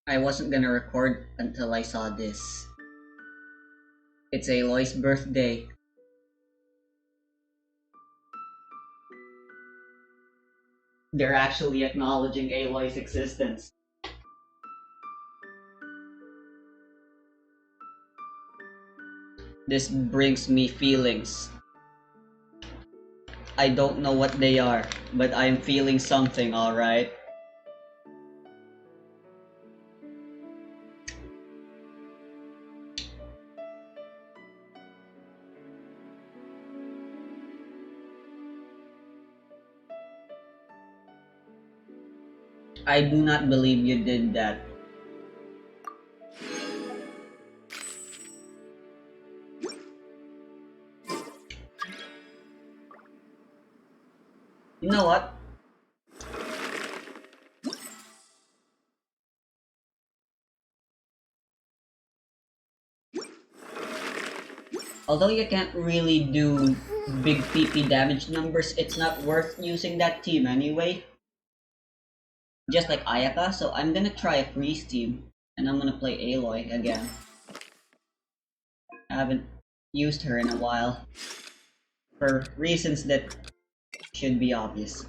I wasn't gonna record until I saw this. It's Aloy's birthday. They're actually acknowledging Aloy's existence. This brings me feelings. I don't know what they are, but I am feeling something, alright? I do not believe you did that. You know what? Although you can't really do big PP damage numbers, it's not worth using that team anyway. Just like Ayaka, so I'm gonna try a freeze team, and I'm gonna play Aloy again. I haven't used her in a while, for reasons that should be obvious.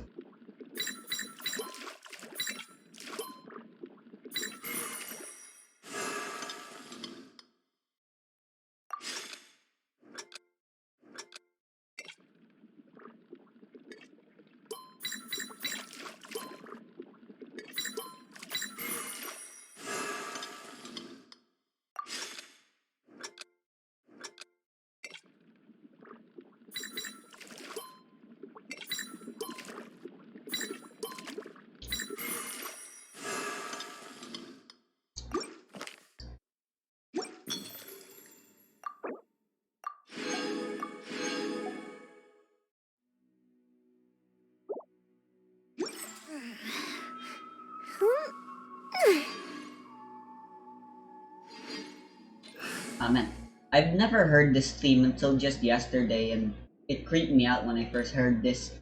Amen. I've never heard this theme until just yesterday, and it creeped me out when I first heard this.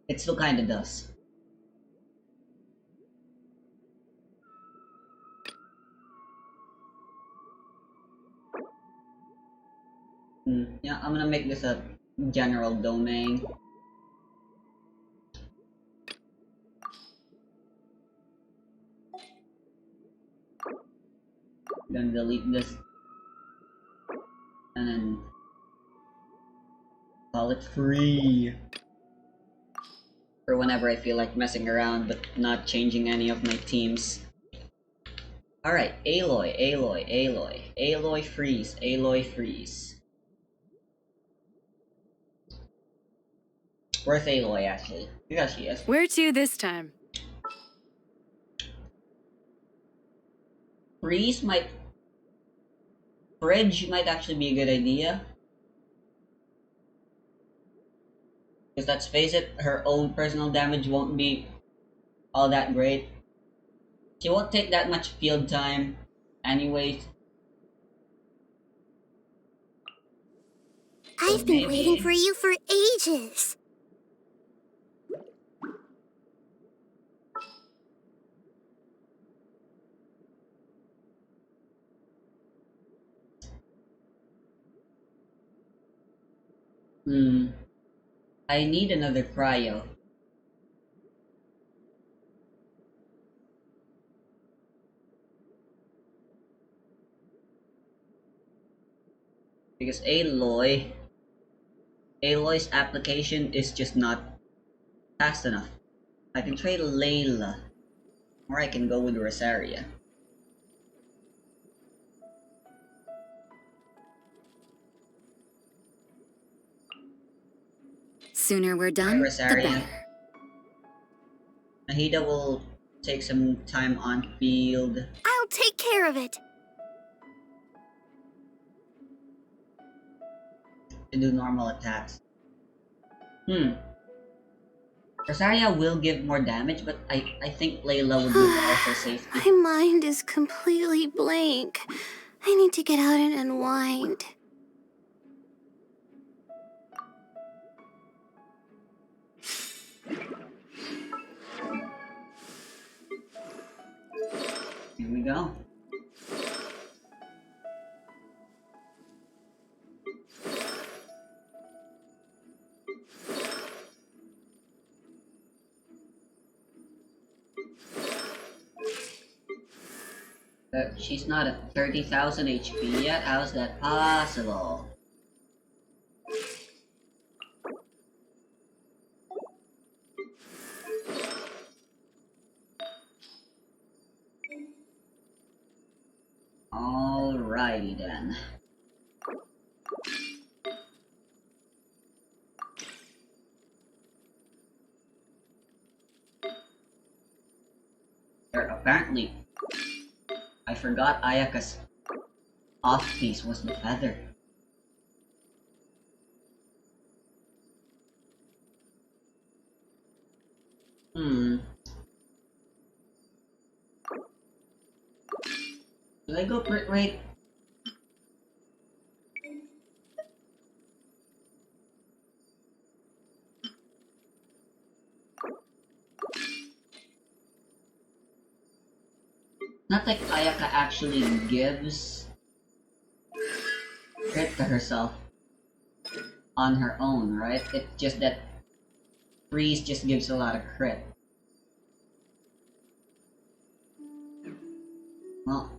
It still kinda does. Yeah, I'm gonna make this a general domain. Gonna delete this. And then call it free. For whenever I feel like messing around but not changing any of my teams. Alright, Aloy freeze. Where's Aloy actually? Here she is. Where to this time? Freeze might... Fridge might actually be a good idea. Because let's face it, her own personal damage won't be all that great. She won't take that much field time anyways. I've been waiting for you for ages. I need another cryo. Because Aloy's application is just not fast enough. I can trade Layla, or I can go with Rosaria. Sooner we're done, the Rosaria. better. Nahida will take some time on field. I'll take care of it. To do normal attacks. Rosaria will give more damage, but I think Layla would be better for safety. My mind is completely blank. I need to get out and unwind. Here we we go. She's not at 30,000 HP yet. How's that possible? Alrighty then. Apparently, I forgot Ayaka's off piece was the feather. Hmm. Should I go crit rate? Not like Ayaka actually gives crit to herself on her own, right? It's just that Freeze just gives a lot of crit. Well,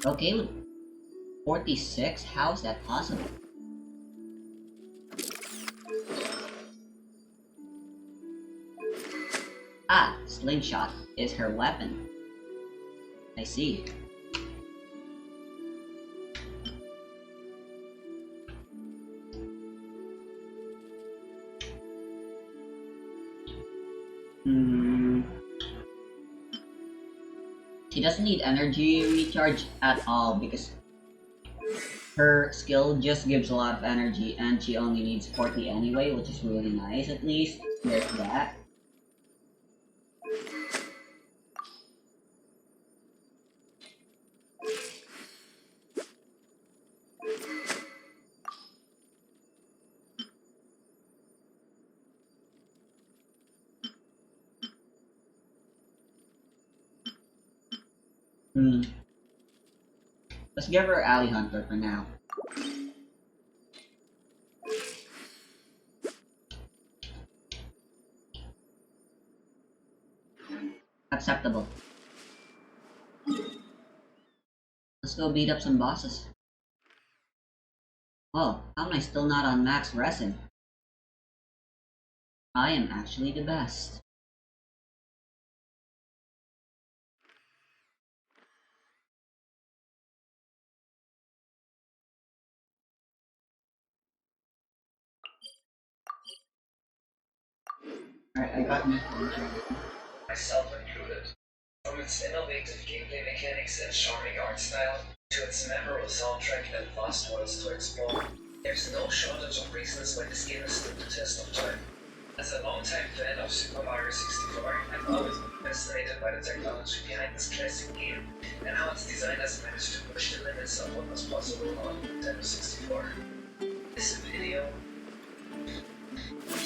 okay, with 46? How's that possible? Ah, slingshot is her weapon. I see. Hmm. She doesn't need energy recharge at all because her skill just gives a lot of energy and she only needs 40 anyway, which is really nice at least. There's that. Hmm. Let's give her Alley Hunter for now. Acceptable. Let's go beat up some bosses. Oh, how am I still not on max resin? I am actually the best. Alright, I got me. Myself included. From its innovative gameplay mechanics and charming art style, to its memorable soundtrack and vast worlds to explore, there's no shortage of reasons why this game has stood the test of time. As a longtime fan of Super Mario 64, I've always been fascinated by the technology behind this classic game and how its designers managed to push the limits of what was possible on Nintendo 64. This video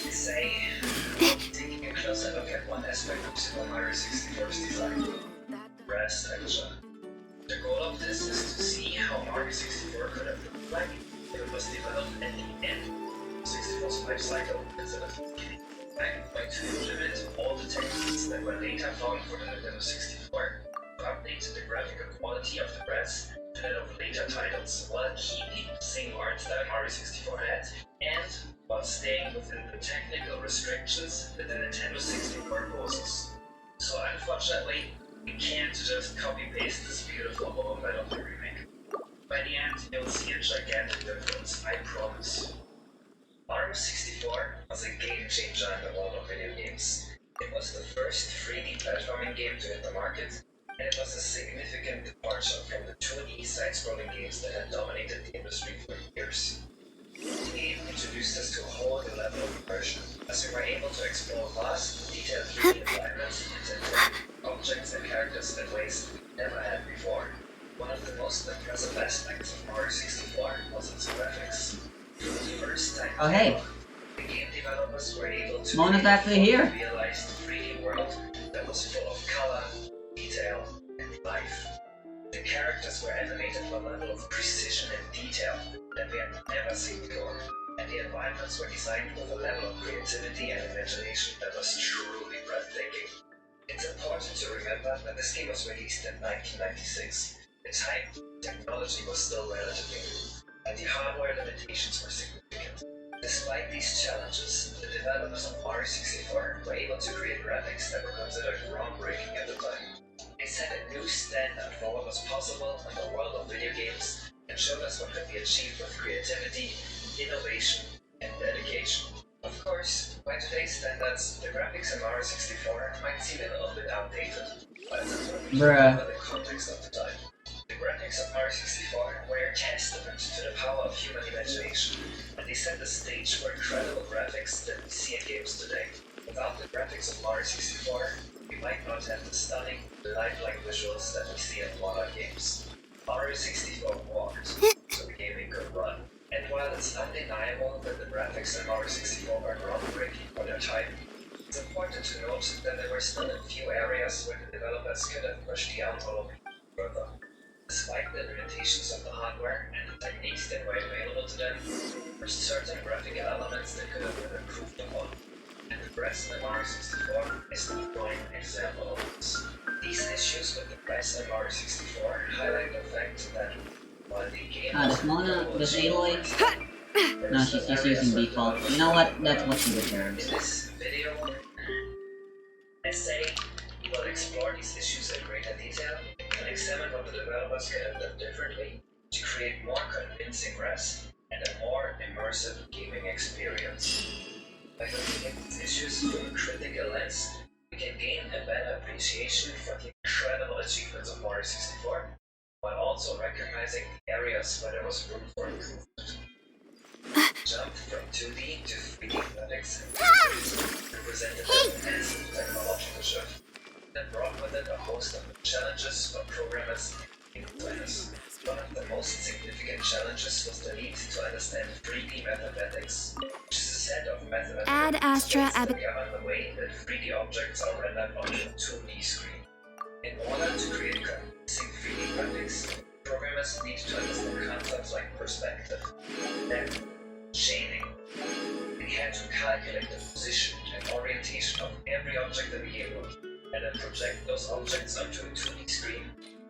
is taking a closer look at one aspect of Super Mario 64's design: brass texture. The goal of this is to see how Mario 64 could have looked like if it was developed at the end of 64's life cycle instead of the beginning. I'm going to implement all the techniques that were later found for the Nintendo 64 to update the graphical quality of the brass to that of later titles, while keeping the same art style Mario 64 had, and while staying within the technical restrictions that the Nintendo 64 poses. So unfortunately, we can't just copy-paste this beautiful overlay of the remake. By the end, you'll see a gigantic difference, I promise. Mario 64 was a game changer in the world of video games. It was the first 3D platforming game to hit the market, and it was a significant departure from the 2D side-scrolling games that had dominated the industry for years. The game introduced introduced us to a whole new level of immersion, as we were able to explore vast, detailed 3D environments, objects and characters in ways we never had before. One of the most impressive aspects of Mario 64 was its graphics. For the first time Oh, hey. ever, the game developers were able to Mona's actually here. realize the 3D world that was full of color, detail, and life. The characters were animated with a level of precision and detail that we had never seen before, and the environments were designed with a level of creativity and imagination that was truly breathtaking. It's important to remember that this game was released in 1996. At the time, technology was still relatively new, and the hardware limitations were significant. Despite these challenges, the developers of Mario 64 were able to create graphics that were considered groundbreaking at the time. They set a new standard for what was possible in the world of video games and showed us what could be achieved with creativity, innovation, and dedication. Of course, by today's standards, the graphics in Mario 64 might seem a little bit outdated, but it's important to remember the context of the time. The graphics of Mario 64 were a testament to the power of human imagination, and they set the stage for incredible graphics that we see in games today. Without the graphics of Mario 64, we might not have the stunning, lifelike visuals that we see in modern games. Mario 64 walked, so the gaming could run. And while it's undeniable that the graphics in Mario 64 were groundbreaking for their time, it's important to note that there were still a few areas where the developers could have pushed the envelope further. Despite the limitations of the hardware and the techniques that were available to them, there were certain graphical elements that could have been improved upon. And the press in Mario 64 is the prime example of this. These issues with the press in Mario 64 highlight the fact that while the game Does Mona, does Aloy? No, she's just using default. You know what? That's what she deserves. in this video essay, we will explore these issues in greater detail and examine what the developers could have done differently to create more convincing rest and a more immersive gaming experience. By looking at these issues through a critical lens, we can gain a better appreciation for the incredible achievements of Mario 64, while also recognizing the areas where there was room for improvement. Jump from 2D to 3D graphics represented a massive technological shift that brought with it a host of challenges for programmers and designers. One of the most significant challenges was the need to understand 3D mathematics, which is a set of mathematical Ad Astra that govern the way that 3D objects are rendered onto a 2D screen. In order to create convincing 3D graphics, programmers need to understand concepts like perspective, depth, shading. They had to calculate the position and orientation of every object in the game world, and then project those objects onto a 2D screen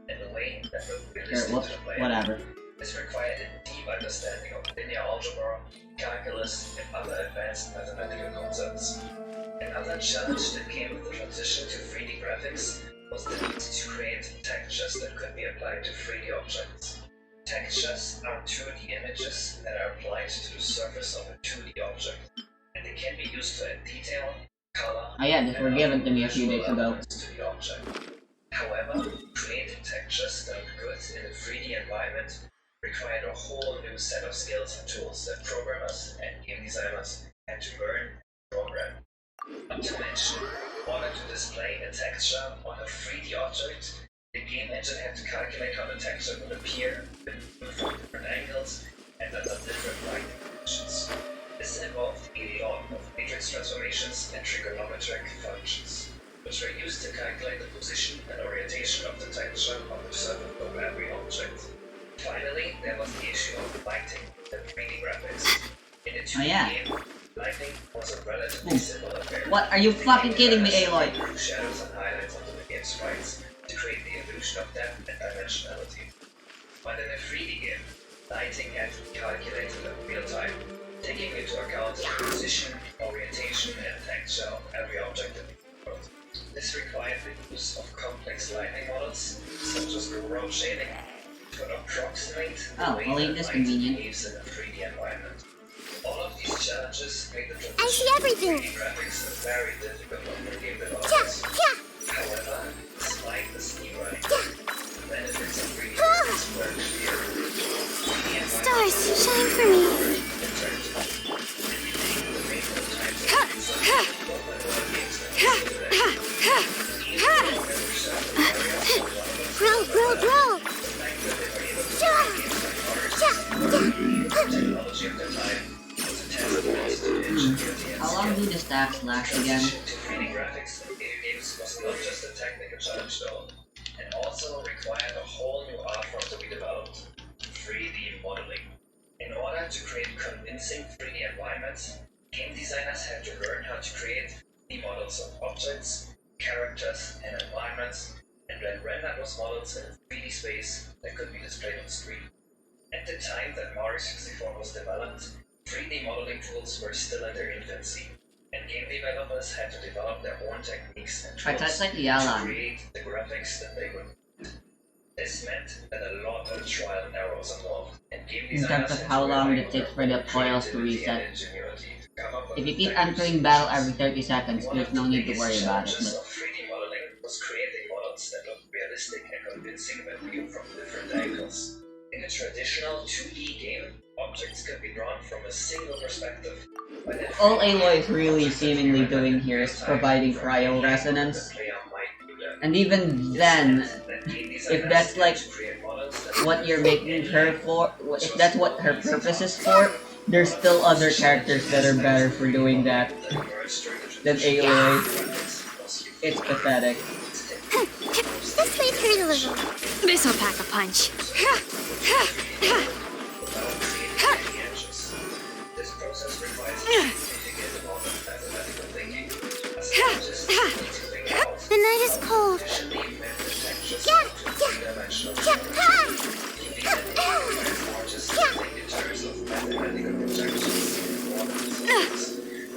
in a way that looked realistic to the player. Whatever. This required a deep understanding of linear algebra, calculus, and other advanced mathematical concepts. Another challenge that came with the transition to 3D graphics was the need to create textures that could be applied to 3D objects. Textures are 2D images that are applied to the surface of a 2D object, and they can be used to add detail, color, Oh yeah, these were given to me a few days ago. to the object. However, creating textures that look good in a 3D environment required a whole new set of skills and tools that programmers and game designers had to learn and program. Not to mention, in order to display a texture on a 3D object, the game engine had to calculate how the texture would appear from different angles and under different lighting conditions. This involved a lot of matrix transformations and trigonometric functions, which were used to calculate the position and orientation of the texture on the surface of every object. Finally, there was the issue of lighting and 3D graphics. In the 2D game, lighting was a relatively simple affair. What? Are you fucking kidding me, Aloy? Shadows and highlights onto the game's sprites to create the illusion of depth and dimensionality. But in a 3D game, lighting had to be calculated in real time, taking into account the position, orientation, and texture of every object in the world. This required the use of complex lighting models, such as row shading, to approximate the way ain't that this light convenient? behaves in a 3D environment. All of these challenges made the I see everything. 3D graphics very difficult for game developers. However, despite the steep running, the benefits of 3D graphics were clear. 3D Stars, shine for me. interactive. ingenuity and How long skill. do the stacks The last again? transition to 3D graphics in video games was not just a technical challenge though, it also required a whole new art form to be developed: 3D modeling. In order to create convincing 3D environments, game designers had to learn how to create 3D models of objects, characters, and environments, and then render those models in a 3D space that could be displayed on screen. At the time that Mario 64 was developed, 3D modeling tools were still in their infancy, and game developers had to develop their own techniques and Alright, so tools it's like to Yalan. create the graphics that they would. This meant that a lot of trial and error was involved, and game In terms designers of had how to long rely it on takes their for the own coils to creativity and reset. ingenuity to come up with If you keep effective entering battle solutions. every 30 seconds, One there's of no the need to biggest worry about it, challenges but of 3D modeling was creating models that looked realistic and convincing when viewed from different angles. In a traditional 2D game, objects could be drawn from a single perspective. But in all 3D, Aloy is really objects had to be seemingly rendered doing in here real is time providing from any cryo angle the resonance. player might view them. And even This then, meant that game if designers that's had like to create models that what could you're fit making any her angle, for, which if was that's what no her easy purpose is task. for, there's One of still the other most characters challenging that are better aspects of for 3D doing modeling that that emerged during the than transition to Aloy. 3D graphics was It's uniform. pathetic. This may hurt a little. This'll pack a punch. This process requires a significant amount of mathematical thinking, as scientists need to figure out The night is cold. efficiently blended textures Yeah, into yeah, three-dimensional yeah. geometry. Artists think in terms of mathematical projections and quantum physics,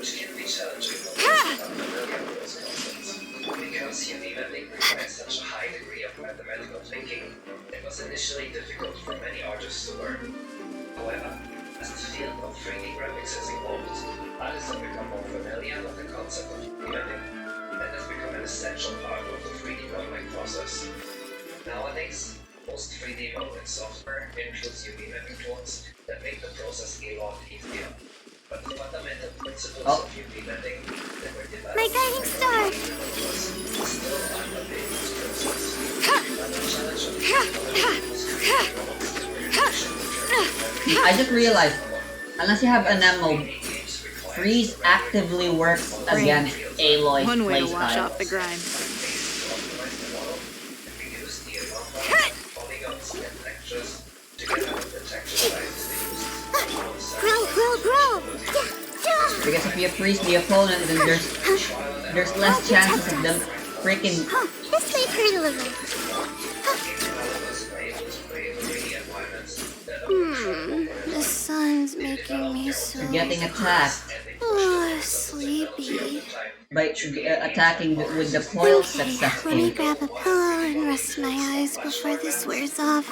which can be challenging for those unfamiliar with those concepts. Because unimapping requires such a high degree of mathematical thinking, it was initially difficult for many artists to learn. However, as the field of 3D graphics has evolved, artists have become more familiar with the concept of unimapping, and has become an essential part of the 3D modeling process. Nowadays, most 3D modeling software includes UV mapping tools that make the process a lot easier. But the fundamental principles of UV mapping that were developed My guiding star. still underpin this process. Another challenge of 3D modeling was creating models that were efficient in terms of memory. I just realized, unless you have an ammo, 3D games require freeze the rendering actively works against Aloy's One way to wash playstyle. off the grime. Grow, grow. Because if you freeze the opponent, then there's less chances of them freaking. This may hurt a little. The sun's making me so Getting attacked sleepy. by attacking with the coil Okay, let me successfully. grab a pillow and rest my eyes before this wears off.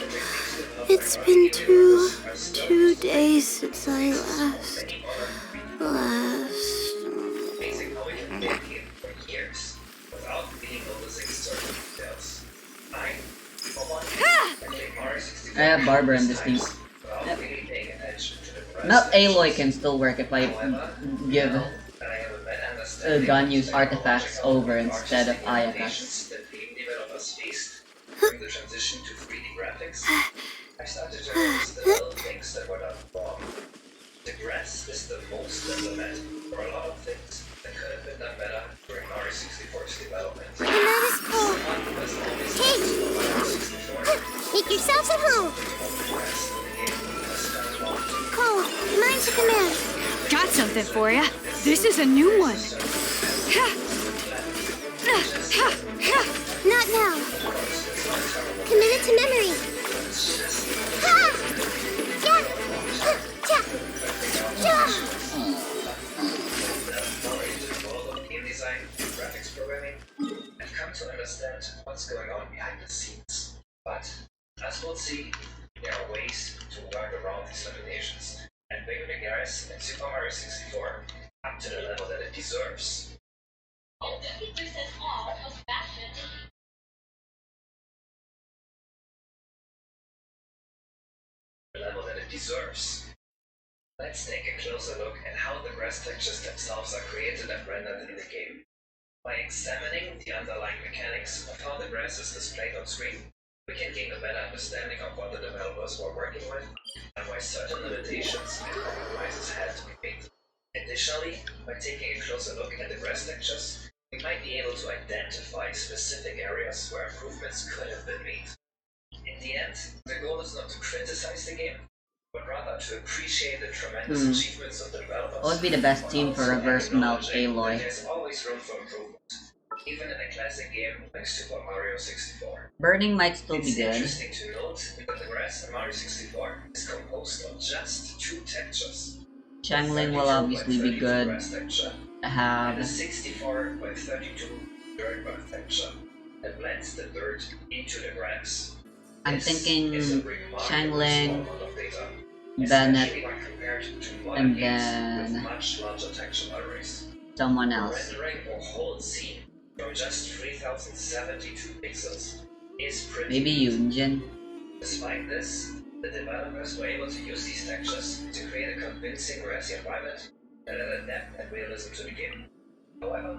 It's been two days since I last. Amazing how we can dedicate for years without being noticing certain details. I, for one, can take Mario 64 I have Barbara in this team. without really paying attention to the rest Not of the Aloy action. can still work if I However, give now that I have a better understanding gun of use the artifacts technological over and instead of artistic Ayaka. limitations that game developers faced during the transition to 3D graphics, I started to notice the little things that were done wrong. The grass is the most implemented for a lot of things that could have been done better during Mario 64's development. The night is cold. Someone who has always Hey! used Mario 64 Make yourselves at home. of the grass in the game has done wrong. Cole, mine's a command. Got something for ya. This is a new one. Not now. Commit it to memory. Ha! Yeah! Yeah! Yeah! Knowledge in the world of game design and graphics programming, I've come to understand what's going on behind the scenes. But, as we'll see, there are ways to work around these limitations and bring the Garrus in Super Mario 64 up to the level that it deserves. The level that it deserves. Let's take a closer look at how the grass textures themselves are created and rendered in the game. By examining the underlying mechanics of how the grass is displayed on screen, we can gain a better understanding of what the developers were working with and why certain limitations and compromises had to be made. In Additionally, by taking a closer look at the grass textures, we might be able to identify specific areas where improvements could have been made. In the end, the goal is not to criticize the game, but rather to appreciate the tremendous achievements of the developers. What would be the best team for reverse melt Aloy? There's always room for improvement, even in a classic game like Super Mario 64. Burning might still be It's good. interesting to note that the grass in Mario 64 is composed of just 2 textures. Shangling will obviously be good Grass texture to and have. a 64 by 32 dirt bath texture that blends the dirt into the grass. I'm This thinking is a remarkable Shangling, small amount of data, Bennett, especially when compared to and modern games with then much larger texture arrays. someone else. Rendering a whole scene from just 3072 pixels is pretty Maybe good. Yunjin. Despite this, the developers were able to use these textures to create a convincing grassy environment that added depth and realism to the game. However,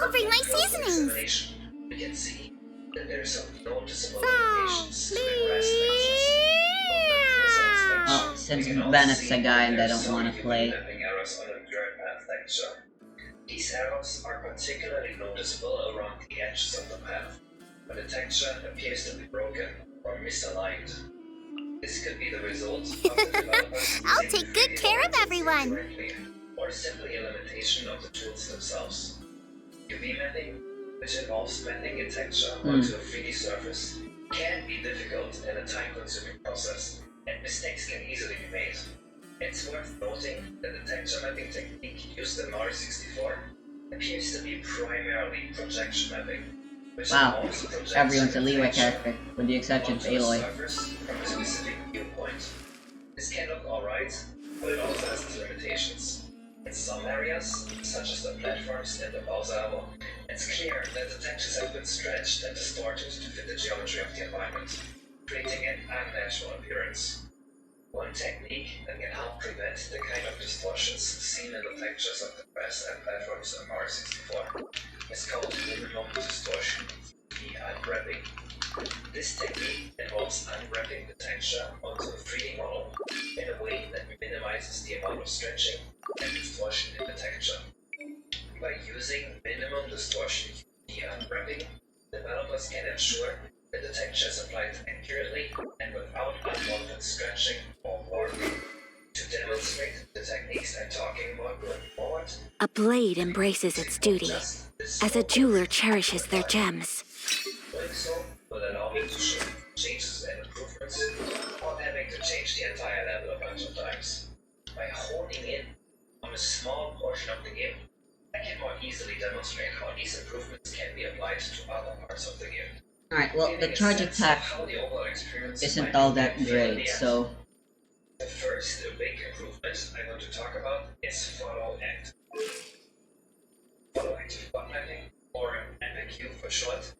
I'll bring my closer seasonings. examination, we can see that there are some noticeable limitations to the grass textures. Well, since Bennett's a guy and I don't want to play. Errors on the dirt path texture. These errors are particularly noticeable around the edges of the path, where the texture appears to be broken or misaligned. This could be the result of the developers I'll using take good 3D care of models everyone. incorrectly, or simply a limitation of the tools themselves. UV mapping, which involves mapping a texture onto a 3D surface, can be difficult and a time-consuming process, and mistakes can easily be made. It's worth noting that the texture mapping technique used in Mario 64 appears to be primarily projection mapping, which Wow, involves projecting everyone's a the Leeway texture character, with the exception of onto a Aloy. surface from a specific viewpoint. This can look alright, but it also has its limitations. In some areas, such as the platforms and the Bowser level, it's clear that the textures have been stretched and distorted to fit the geometry of the environment, creating an unnatural appearance. One technique that can help prevent the kind of distortions seen in the textures of the grass and platforms in Mario 64 is called minimum distortion, unwrapping. This technique involves unwrapping the texture onto a 3D model in a way that minimizes the amount of stretching and distortion in the texture. By using minimum distortion unwrapping, developers can ensure that the texture is applied accurately and without unwanted stretching or warping. To demonstrate the techniques I'm talking about going forward, A blade embraces its duty, just this as a jeweler cherishes their gems. Doing so will allow me to show changes and improvements without having to change the entire level a bunch of times. By honing in on a small portion of the game, I can more easily demonstrate how these improvements can be applied to other parts of the game. Alright, well, the Giving a charge sense of attack how the overall experience isn't might all be that at the great, end. so The first big improvement I want to talk about is follow act. Follow active bot mapping, or FAQ for short,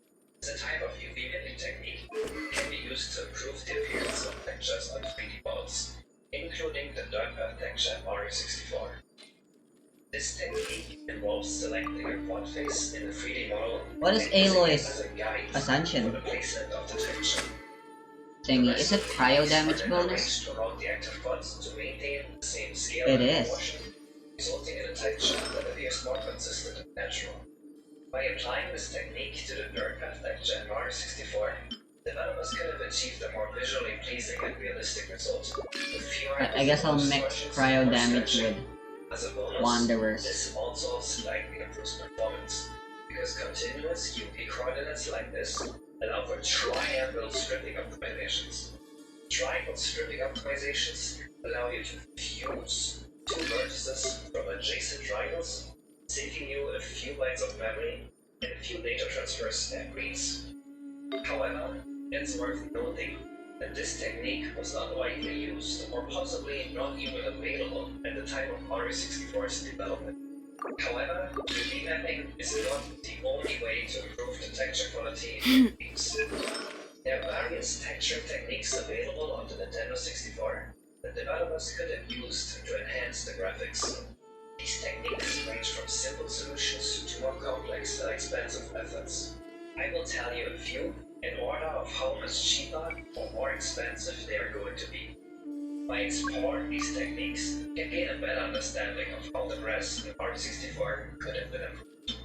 is a type of UV mapping technique that can be used to improve the appearance of textures on 3D models, including the dirt path texture in Mario 64. This technique involves selecting a quad face in the 3D model what is and using it Aloy's as a guide Ascension for the placement of the texture. thingy? Is it cryo damage Are then bonus? arranged around the active pods to maintain the same scale It and is. proportion, resulting in a texture that appears more consistent and natural. By applying this technique to the dirt path texture in Mario 64, developers could have achieved a more visually pleasing and realistic result, with fewer I guess I'll mix distortions cryo or damage stretching. with As a bonus, Wanderers. this also slightly improves performance, because continuous UV coordinates like this allow for triangle stripping optimizations. Triangle stripping optimizations allow you to fuse two vertices from adjacent triangles, saving you a few bytes of memory and a few data transfers and reads. However, it's worth noting that this technique was not widely used, or possibly not even available at the time of Mario 64's development. However, UV mapping is not the only way to improve the texture quality in games. There are various texturing techniques available on the Nintendo 64 that developers could have used to enhance the graphics. These techniques range from simple solutions to more complex and expensive methods. I will tell you a few in order of how much cheaper or more expensive they are going to be. By exploring these techniques, you can gain a better understanding of how the grass in Mario 64 could have been improved.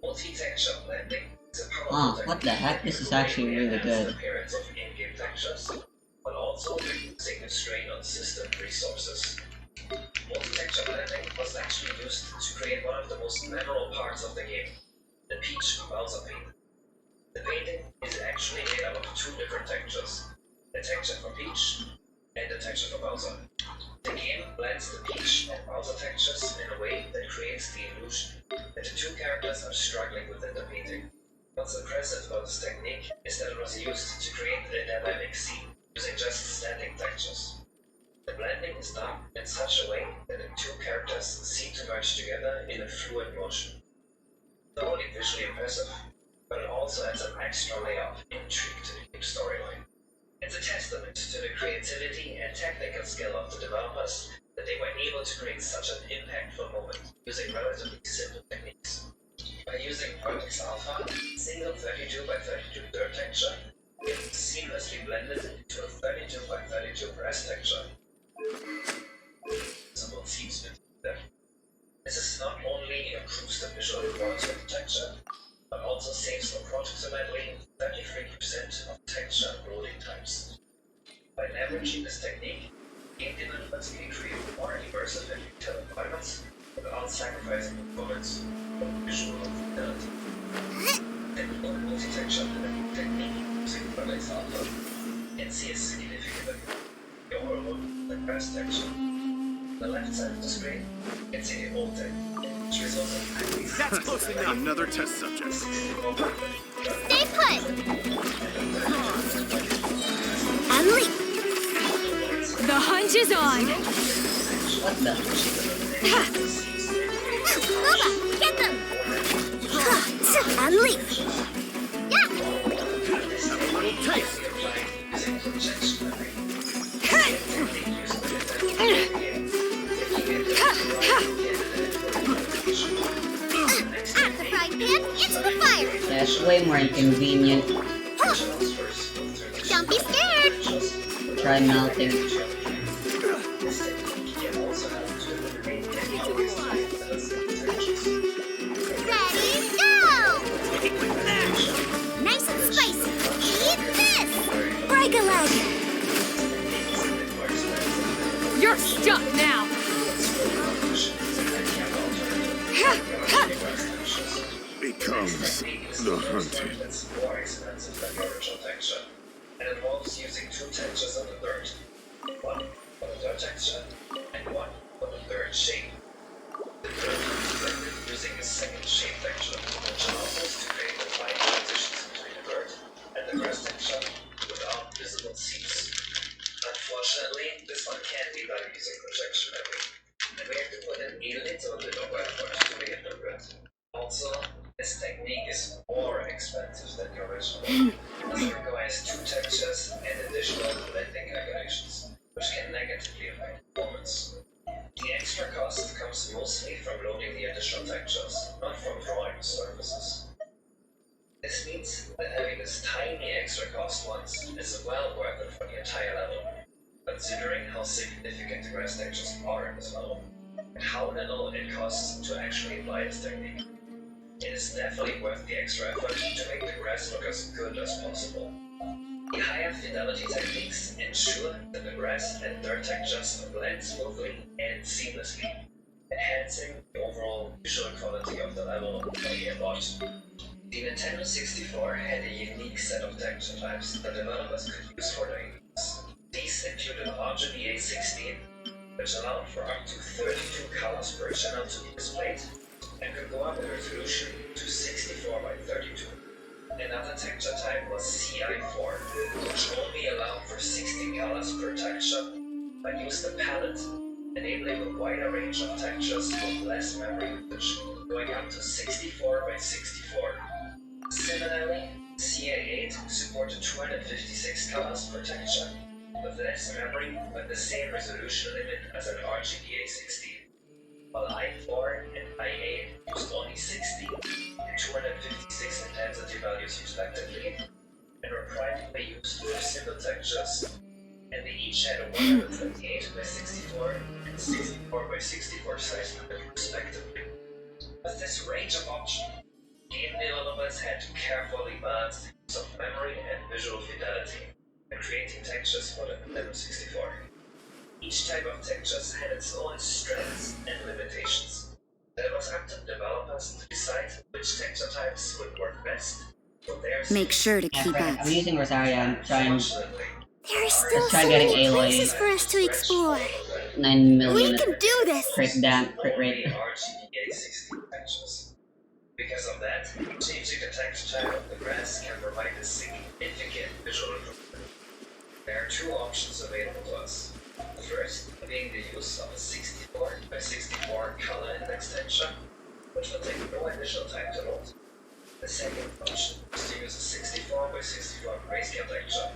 Multi-texture blending is a powerful What the heck? This is actually really good. the appearance of in-game textures, but also reducing the strain on system resources. Multi-texture blending was actually used to create one of the most memorable parts of the game, the Peach Bowser painting. The painting is actually made up of two different textures, the texture for Peach and the texture for Bowser. The game blends the Peach and Bowser textures in a way that creates the illusion that the two characters are struggling within the painting. What's impressive about this technique is that it was used to create a dynamic scene using just static textures. The blending is done in such a way that the two characters seem to merge together in a fluid motion. Not only visually impressive, but it also adds an extra layer of intrigue to the game's storyline. It's a testament to the creativity and technical skill of the developers that they were able to create such an impactful moment using relatively simple techniques. By using Vertex Alpha, single 32 by 32 dirt texture, it's seamlessly blended into a 32 by 32 grass texture. Visible seams between them. This is not only improves the visual quality of the texture, but also saves approximately 33% of texture loading times. By leveraging this technique, game developers can create more immersive and detailed environments without sacrificing performance or visual fidelity. And with multi-texture technique using Vertex Alpha, you can see a significant the overall the grass texture. On the left side of the screen, you can see the old text, which results in That's close enough. Another test subject. Stay put! And leap! The hunt is on! What the? Nova, get them! And leap! Yeah! Have a little taste. At the frying pan, into the fire! That's way more inconvenient. Don't be scared! Try melting. Ready, go! Nice and spicy! Eat this! Break a leg! You're stuck now! Becomes the hunted. It's more expensive than the original texture, and involves using two textures on the dirt. One for the dirt texture, and one for the dirt shape. The dirt is blended using a second shape texture, which allows us to create the fine transitions between the dirt and the grass texture without visible seams. Unfortunately, this one can't be done using projection mapping, and we have to put in a little bit of effort to make it look good. Also, this technique is more expensive than the original, as it requires two textures and additional blending calculations, which can negatively affect performance. The extra cost comes mostly from loading the additional textures, not from drawing surfaces. This means that having this tiny extra cost once is well worth it for the entire level, considering how significant the grass textures are in this level, and how little it costs to actually apply this technique. It is definitely worth the extra effort to make the grass look as good as possible. The higher fidelity techniques ensure that the grass and dirt textures blend smoothly and seamlessly, enhancing the overall visual quality of the level by a lot. The Nintendo 64 had a unique set of texture types that developers could use for their games. These included RGBA 16, which allowed for up to 32 colors per channel to be displayed, and could go up in resolution to 64 by 32. Another texture type was CI4, which only allowed for 16 colors per texture, but used a palette, enabling a wider range of textures with less memory usage, going up to 64 by 64. Similarly, CA8 supported 256 colors per texture, with less memory but the same resolution limit as an RGBA 16. While I4 and I8 used only 60 and 256 intensity values respectively, and were primarily used for simple textures and and they each had a 128 by 64 and 64 by 64 size limit respectively. With this range of options, game developers had to carefully balance the use of memory and visual fidelity when creating textures for the Nintendo 64. Each type of textures had its own strengths and limitations. It was up to developers to decide which texture types would work best for their Make sure to Yeah, keep frick, up. I'm using Rosaria. I'm trying Fortunately, There are still try so getting many Aloy. places for us to explore. 9 We million can do this! crit rate. RGBA 16 textures. Because of that, changing the texture type of the grass can provide a significant visual improvement. There are two options available to us. The first being the use of a 64 by 64 color index texture, which will take no additional time to load. The second option is to use a 64 by 64 grayscale texture,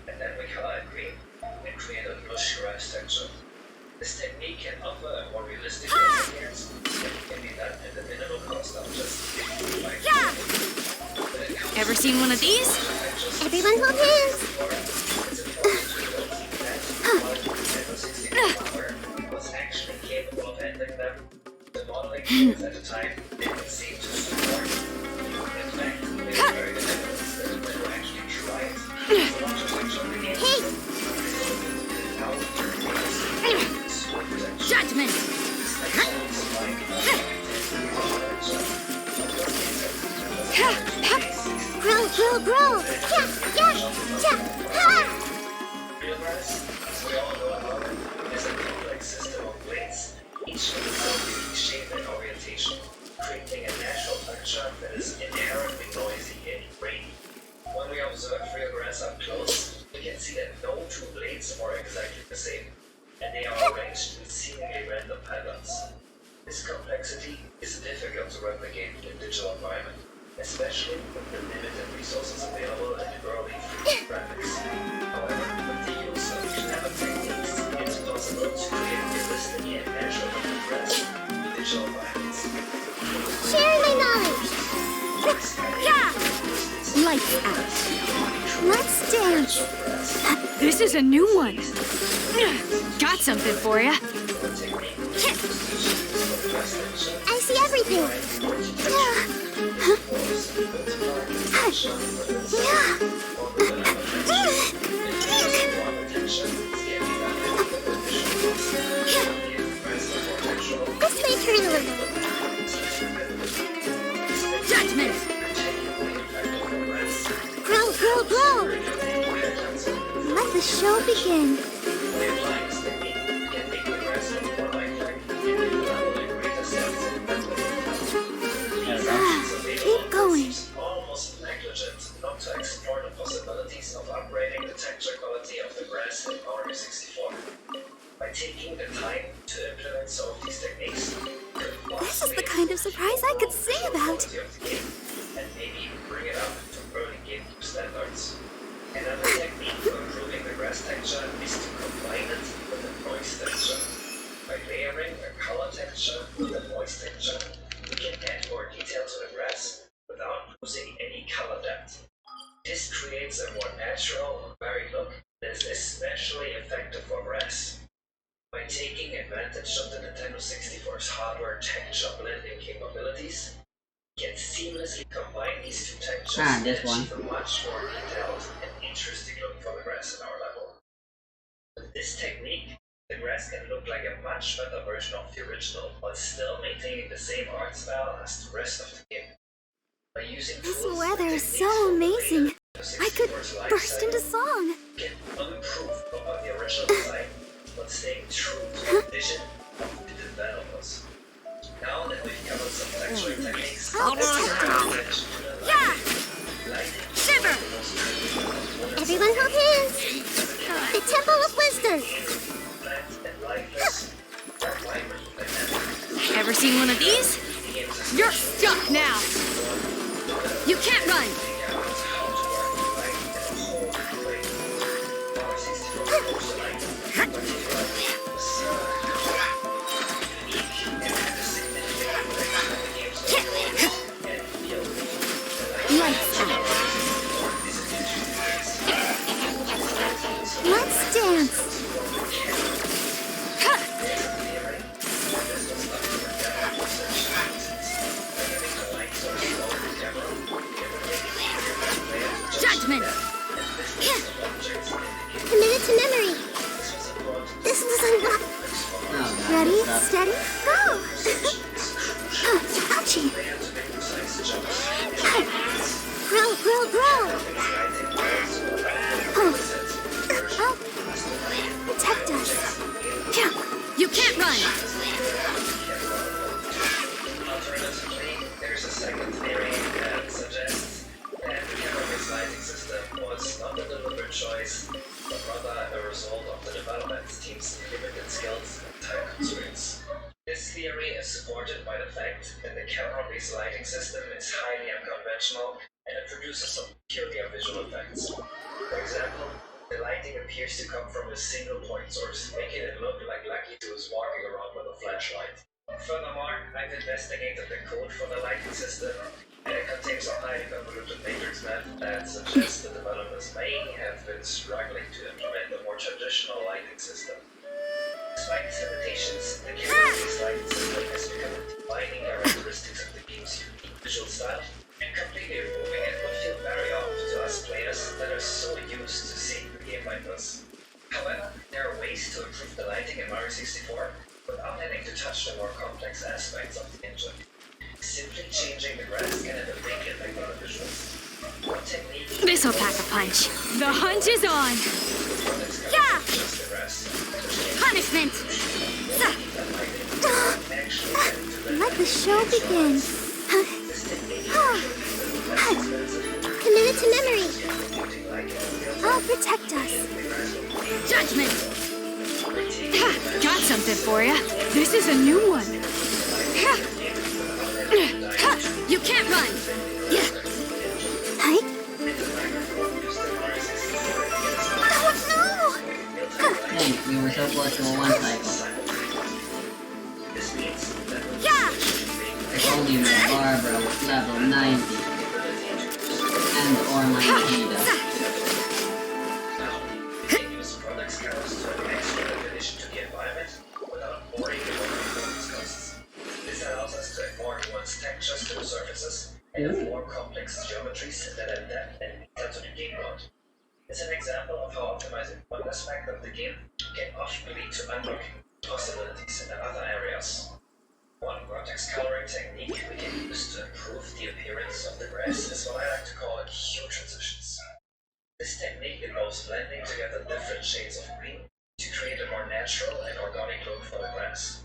and then we color it green and create a blush grass texture. This technique can offer a more realistic experience and can be done at the minimal cost of just 5 minutes. Ever seen one of these? Everyone hold hands! Was actually capable of handling them. The modeling tools at the time didn't seem to support. In fact, they were very evidence that they were actually tried. So much of actually Hey! Judgment! Grow! Yeah! Ha! Wheelgrass, as we all know about it, is a complex system of blades, each with its own unique shape and orientation, creating a natural texture that is inherently noisy and grainy. When we observe wheelgrass up close, we can see that no two blades are exactly the same, and they are arranged in seemingly random patterns. This complexity is difficult to replicate in a digital environment, especially with the limited resources available in early 3D graphics. However, with the use of clever techniques, it's possible to create realistic and natural grass in digital environments. Share my knowledge! Yeah! Lights out. Let's dance! This is a new one. Got something for ya. I see everything! This may turn a little. Judgment! Grow! Let the show begin. Keep going. Almost negligent not to explore the possibilities of upgrading the texture quality of the grass in Mario 64. By taking the time to implement some of these techniques, This is the kind of surprise I could sing about. and maybe even bring it up to early GameCube standards. Another technique for improving the grass texture is to combine it with a noise texture. By layering a color texture with a noise texture, we can add more detail to the grass without losing any color depth. This creates a more natural, varied look that is especially effective for grass. By taking advantage of the Nintendo 64's hardware texture blending capabilities, we can seamlessly combine these two textures This and one. achieve a much more detailed and interesting look for the grass in our level. With this technique, the grass can look like a much better version of the original, while still maintaining the same art style as the rest of the game. By using This tools weather and is techniques so amazing. the I could 64's life burst cycle, into song. we can improve upon the original design, but staying true to the vision of the developers. Now that we've covered some texturing techniques, I'll let's protect turn it. our attention to the lighting. Shiver! Everyone hold hands! The Temple of Wisdom! Ever seen one of these? You're stuck now. You can't run. Lights out. Let's dance! by the fact that the camera-based lighting system is highly unconventional and it produces some peculiar visual effects. For example, the lighting appears to come from a single point source, making it look like Lucky 2 is walking around with a flashlight. Furthermore, I've investigated the code for the lighting system, and it contains a highly convoluted matrix map that suggests the developers may have been struggling to implement a more traditional lighting system. Despite its limitations, the camera-based lighting system has become a defining characteristics of the game's unique visual style, and completely removing it would feel very odd to us players that are so used to seeing the game like this. However, there are ways to improve the lighting in Mario 64 without having to touch the more complex aspects of the engine. Simply changing the grass can have a big effect on the visuals. One technique This'll pack a punch. The hunt is on. Yeah! adjusts the grass. Punishment! Let the show begin. Commit it to memory. I'll protect us. Judgment! Ha, got something for ya. This is a new one. Ha. Ha, you can't run. Yeah. Hi. Oh Hey, we were so close to a one cycle. Yeah. If only Barbara was level 90. And or my Nikita. Use product scanners to add extra definition to the environment without boring the performance costs. This allows us to add more nuanced textures to the surfaces and have more complex geometries that add depth and detail to the game world. It's an example of how optimizing one aspect of the game can often lead to unlocking possibilities in other areas. One vertex coloring technique we can use to improve the appearance of the grass is what I like to call hue transitions. This technique involves blending together different shades of green to create a more natural and organic look for the grass.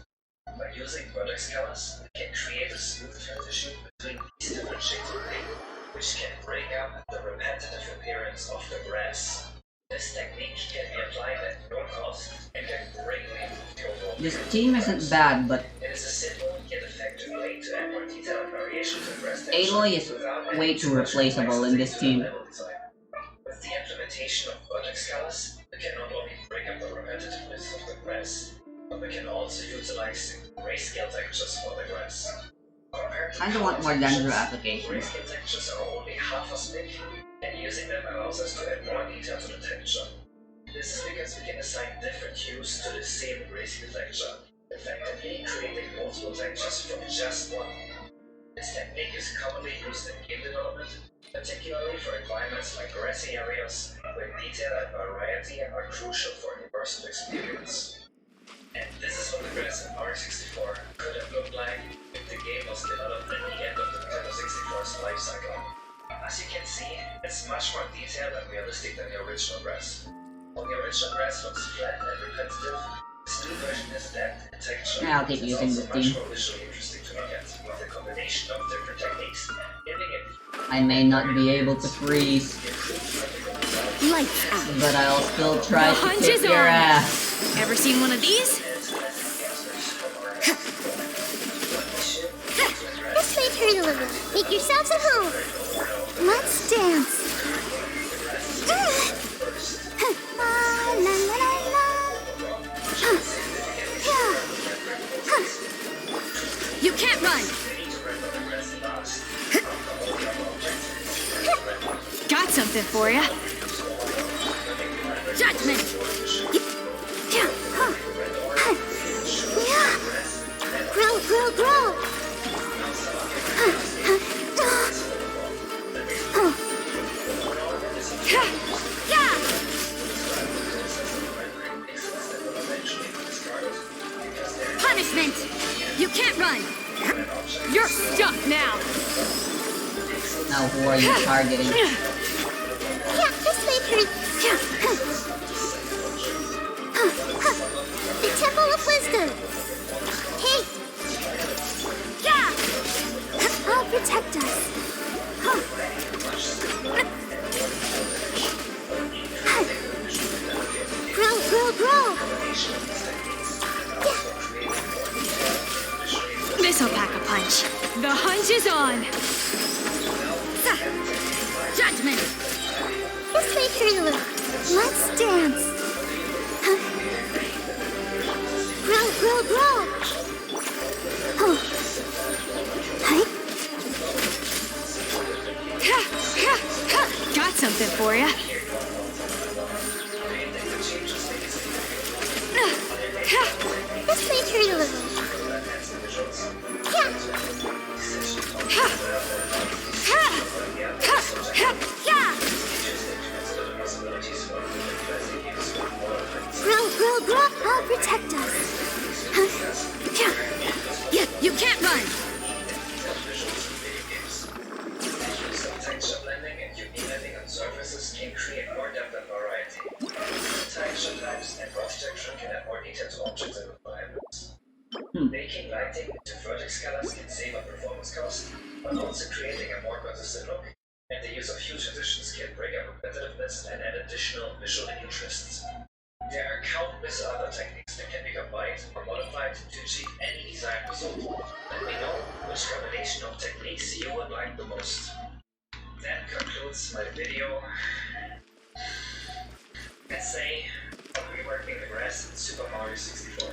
By using vertex colors, we can create a smooth transition between these different shades of green, which can break up the repetitive appearance of the grass. This technique can be applied at no cost and can greatly improve the overall This appearance team of the isn't grass. bad, but It is a simple yet effective way to add more detail and variation to the grass Aloy is way too replaceable in this team. With the implementation of vertex colors, we can not only break up the repetitiveness of the grass, but we can also utilize grayscale textures for the grass. Compared to I don't want more color Dendro textures, applications. grayscale textures are only half as big, and using them allows us to add more detail to the texture. This is because we can assign different hues to the same grayscale texture, effectively creating multiple textures from just one. This technique is commonly used in game development, particularly for environments like grassy areas, where detail and variety are crucial for an immersive experience. And this is what the grass in Mario 64 could have looked like if the game was developed at the end of the Nintendo 64's life cycle. As you can see, it's much more detailed and realistic than the original grass. While the original grass looks flat and repetitive, this new version has depth and texture. Yeah, I'll keep It's using also this much team. more visually interesting to look at, with a combination of different techniques, giving it I may not be able to freeze, Lights out. but I'll still try The to hunt kick is your on. ass. Ever seen one of these? This may hurt a little. Make yourselves at home. Let's dance. La, la, la, la, la. You can't run. Got something for ya. Judgment! Grow, grow, grow. Yeah! Punishment! You can't run! You're stuck now! Now who are you targeting? Yeah, this may hurt. The Temple of Wisdom. Hey, Yeah! I'll protect us. Grow, grow, grow. This'll pack a punch. The hunch is on. Judgment. This way, Hulu. Let's dance. Huh? Grow. Oh. Hi. Got something for ya. This way, Hulu. Yeah. Grow. I'll protect us. Yeah, you can't run. Texture blending and unique blending on surfaces can create more depth and variety. Texture types and rough texture can add more detail to objects and environments. Making lighting into vertex colors can save on performance costs, but also creating a more consistent look. And the use of huge additions can break up repetitiveness and add additional visual interests. There are countless other techniques that can be combined or modified to achieve any desired result. Let me know which combination of techniques you would like the most. That concludes my video essay on reworking the grass in Super Mario 64.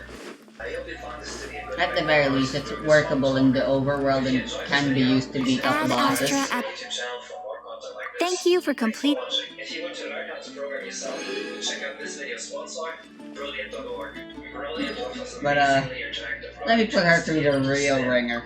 I hope you found this to be a good At the very least, it's workable in the overworld and can be used to beat up Add bosses. extra at- YouTube channel for more content like this. Thank you for Thanks complete. watching. If you want to learn how to program yourself, check out this video sponsor, Brilliant.org. Brilliant offers But, amazingly interactive Let me put her through the project real videos. ringer.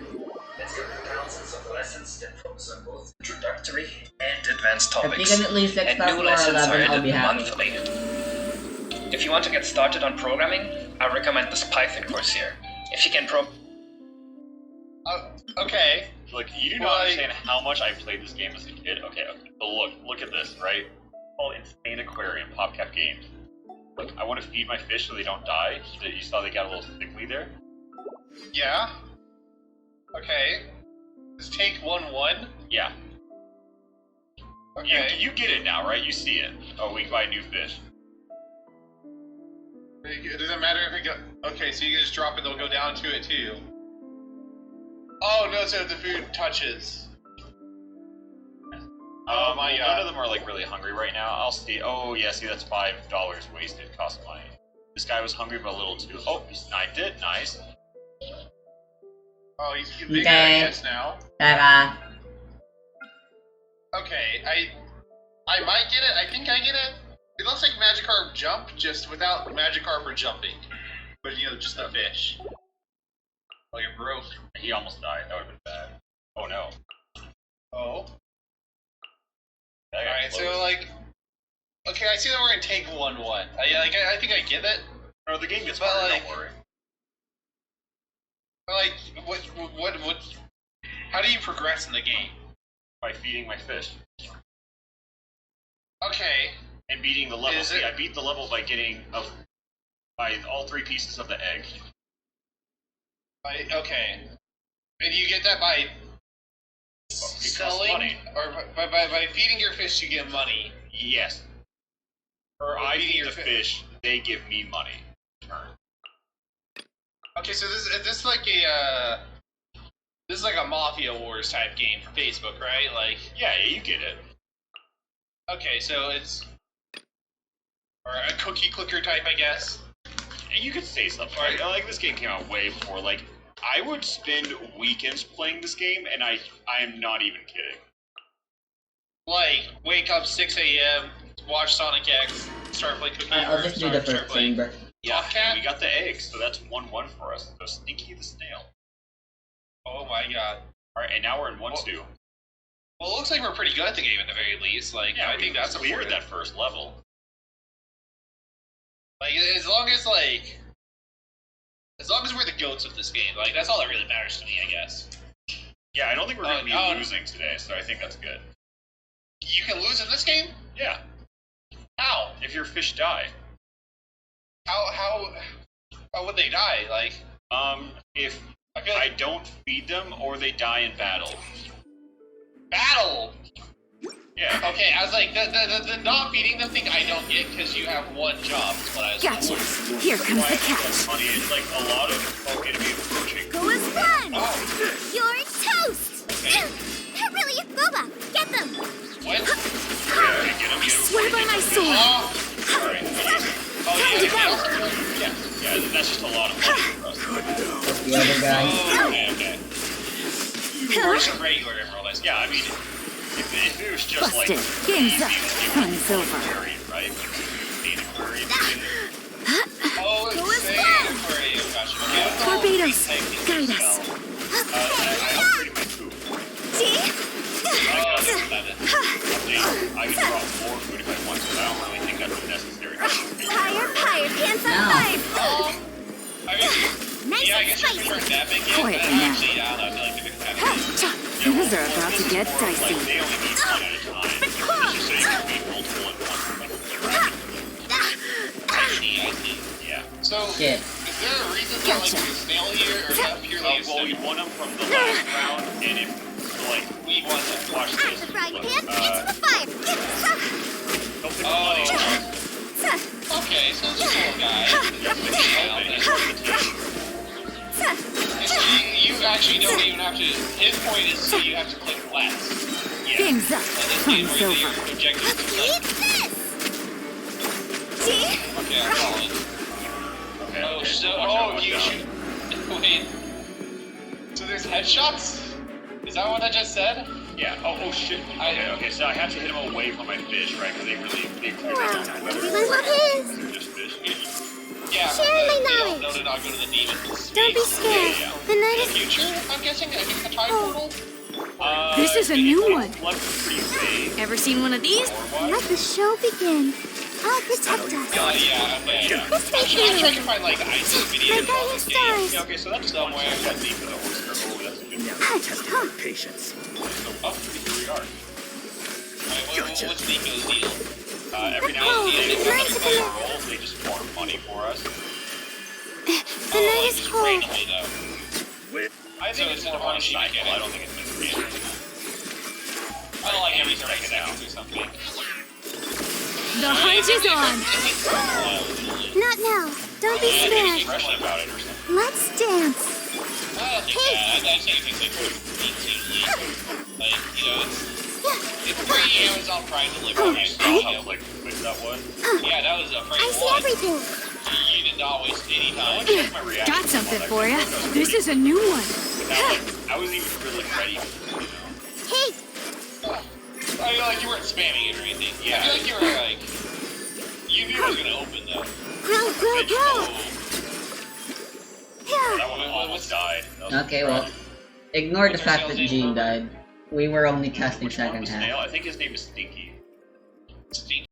Let's go through thousands of lessons that focus on both introductory and advanced If topics. you can at least And expect new more lessons 11, are I'll be added happy. monthly. If you want to get started on programming, I recommend this Python course here. If you can Okay. Look, you do Well, not understand how much I played this game as a kid. Okay. But look at this, right? Called Insane Aquarium, PopCap Games. Look, I want to feed my fish so they don't die. You saw they got a little sickly there? Yeah. Okay. Just take 1-1. Yeah. Okay. You get it now, right? You see it. Oh, we can buy new fish. It doesn't matter if it go. Okay, so you can just drop it; they'll go down to it too. Oh no! So the food touches. Oh my None god! of them are like really hungry right now. I'll see. Oh yeah, see that's $5 wasted. Cost money. This guy was hungry but a little too. Oh, he sniped it. Nice. Oh, he's getting bigger, Okay. I guess now. Ta-da. Okay, I might get it. I think I get it. It looks like Magikarp jump, just without Magikarp or jumping. But you know, just the fish. Oh, you're broke. He almost died. That would have been bad. Oh no. Oh. That got Alright, close. so like, okay, I see that we're gonna take 1-1. I think I get it. No, the game gets But, harder. like- Don't worry. But like, what? How do you progress in the game? By feeding my fish Okay, and beating the level. Is See, it- I beat the level by getting by all 3 pieces of the egg. okay. And you get that by costs selling, money. or by feeding your fish, you get money. Yes. Or Or I beating feed your the fish, they give me money. Turn. Okay, so this is like a Mafia Wars type game for Facebook, right? Like, Yeah, you get it. okay, so it's or a cookie clicker type, I guess. And you could say something like this game came out way before. Like, I would spend weekends playing this game, and I am not even kidding. Like, wake up 6 a.m., watch Sonic X, start playing Cookie. I'll just do the start first playing chamber. Yeah, Cat? we got the eggs, so that's 1-1 for us. So Stinky the snail. Oh my god. All right, and now we're in 1-2. Well, it looks like we're pretty good at the game at the very least. Like, Yeah, I think that's cleared important. that first level. Like, as long as we're the goats of this game, like that's all that really matters to me, I guess. Yeah, I don't think we're going to be Oh. losing today, so I think that's good. You can lose in this game? Yeah, How? if your fish die. How would they die? Like, If I feel I like don't feed them or they die in battle. battle. Yeah. Okay, I was like, the not feeding them thing I don't get because you have one job. Is what I was. Gotcha. Here comes the catch. Funny, it's like a lot of okay to be approaching. Go as planned. Oh, You're Sorry. Oh, yeah, that's just a lot of money for us. The other guy. Oh, okay. Where's a regular Emerald Ice? Yeah, I mean, if it was just like... Busted. Game's up. Fun's over. Aquarium, right? Main aquarium. Oh, it's Go as the well. aquarium. Gotcha. Okay, I thought Torpedoes, we tanked guide it, us. so- I upgraded my food. I can drop more food if I want to, but I don't really think that's necessary. Fire, pants on Now. fire. I mean, Nice yeah, I and guess if we spicy. weren't that big yet, Quiet but now. actually, I don't know, I feel like they're kind of Things are about to get Like, dicey. they only need one at a time. It's just so you can feed multiple at once. I see. Yeah. So, Shit. is there a reason that, like, there's a snail here, or is that purely a Well, we snail? won them from the last round, and if, like, We won them. watch I'm this. the frying pan, Uh, it's the fire. don't pick Oh. money. Okay, so it's a little guy. You actually don't even have to. His point is so you have to click less. Game's up. And then Fun's your over. objective is to Eat click. this. See? Okay, I'm following. Okay. Oh, so Watch out, watch you out. shoot. Wait. So there's headshots? Is that what I just said? Yeah. Oh shit. Okay, so I have to hit him away from my fish, right? Because they clearly Wow, don't have weapons. everyone love his. They're just fish. Yeah. Share but my they don't knowledge. know to not go to the demons. Don't be scared. Yeah. The night In is the future, I'm guessing. I think the time portal. This is a new one. Looks pretty vague. Ever seen one of these? let the show begin. I'll protect us. Yeah. This may I'm trying be to find like ISO my videos of guiding this game. stars. Yeah, okay, so that's somewhere. That's deep for the horse. Oh, that's a good one. Patience. Oh, here we are. What's Nico's deal? Every now Oh, and then, the if night we is play a coming. role, they just farm money for us. The night is Just cold. randomly though. I think So it's it's more a on a funny cycle. get it. I don't think it's meant to be. I don't like every Check it out. seconds or something. The hunt is on. Not now. Don't be scared. Expression about it or something. Let's dance. I don't think that. I think it makes it easy. Like, you know, it's free Amazon Prime delivery. How quick that was. Yeah, that was a free I see one. everything. You did not waste any time. Check my reaction. Got something while for that ya. goes. This is a new one. Without, like, I wasn't even really ready. Hey, I feel like you weren't spamming it or anything. Yeah. I feel like you were like, you knew it was gonna open though. grow. Yeah. That one almost died. That was Okay, well, ignore the fact that Gene died. We were only casting Which one second was half. Snail? I think his name is Stinky. Stinky.